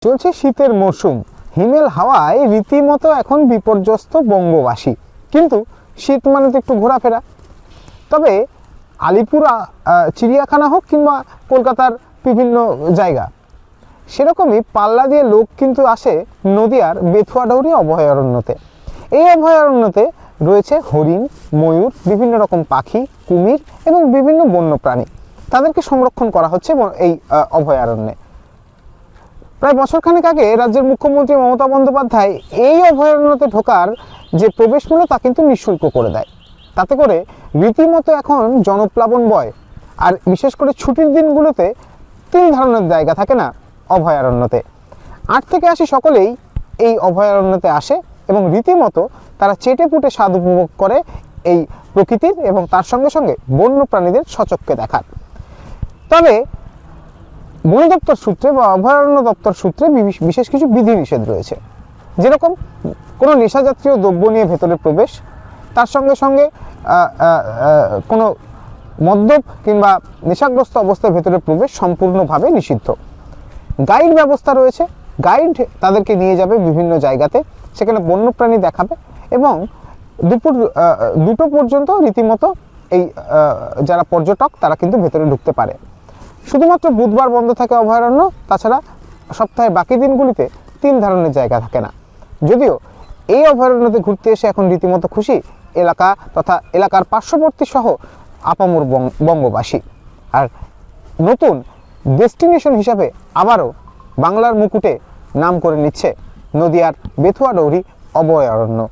চলছে শীতের মরশুম, হিমেল হাওয়ায় রীতিমতো এখন বিপর্যস্ত বঙ্গবাসী। কিন্তু শীত মানে তো একটু ঘোরাফেরা। তবে আলিপুর চিড়িয়াখানা হোক কিংবা কলকাতার বিভিন্ন জায়গা, সেরকমই পাল্লা দিয়ে লোক কিন্তু আসে নদিয়ার বেথুয়াডৌরি অভয়ারণ্যতে। এই অভয়ারণ্যতে রয়েছে হরিণ, ময়ূর, বিভিন্ন রকম পাখি, কুমির এবং বিভিন্ন বন্যপ্রাণী। তাদেরকে সংরক্ষণ করা হচ্ছে এই অভয়ারণ্যে। প্রায় বছরখানেক আগে রাজ্যের মুখ্যমন্ত্রী মমতা বন্দ্যোপাধ্যায় এই অভয়ারণ্যতে ঢোকার যে প্রবেশ মূল্য তা কিন্তু নিঃশুল্ক করে দেয়। তাতে করে রীতিমতো এখন জনপ্লাবন বয়। আর বিশেষ করে ছুটির দিনগুলোতে 3 ধরনের জায়গা থাকে না অভয়ারণ্যতে, 8 থেকে 80 সকলেই এই অভয়ারণ্যতে আসে এবং রীতিমতো তারা চেটে পুটে স্বাদ উপভোগ করে এই প্রকৃতির এবং তার সঙ্গে সঙ্গে বন্য প্রাণীদের সচক্ষে দেখার। তবে বন দপ্তর সূত্রে বা অভয়ারণ্য দপ্তর সূত্রে বিশেষ কিছু বিধিনিষেধ রয়েছে, যেরকম কোনো নেশাজাতীয় দ্রব্য নিয়ে ভেতরে প্রবেশ, তার সঙ্গে সঙ্গে কোনো মদ্যপ কিংবা নেশাগ্রস্ত অবস্থায় ভেতরে প্রবেশ সম্পূর্ণভাবে নিষিদ্ধ। গাইড ব্যবস্থা রয়েছে, গাইড তাদেরকে নিয়ে যাবে বিভিন্ন জায়গাতে, সেখানে বন্যপ্রাণী দেখাবে এবং দুপুর 2টো পর্যন্ত রীতিমতো এই যারা পর্যটক তারা কিন্তু ভেতরে ঢুকতে পারে। শুধুমাত্র বুধবার বন্ধ থাকে অভয়ারণ্য, তাছাড়া সপ্তাহের বাকি দিনগুলিতে 3 ধরনের জায়গা থাকে না। যদিও এই অভয়ারণ্যতে ঘুরতে এসে এখন রীতিমতো খুশি এলাকা তথা এলাকার পার্শ্ববর্তী সহ আপামর বঙ্গবাসী। আর নতুন ডেস্টিনেশন হিসাবে আবারও বাংলার মুকুটে নাম করে নিচ্ছে নদিয়ার বেথুয়াডৌরি অভয়ারণ্য।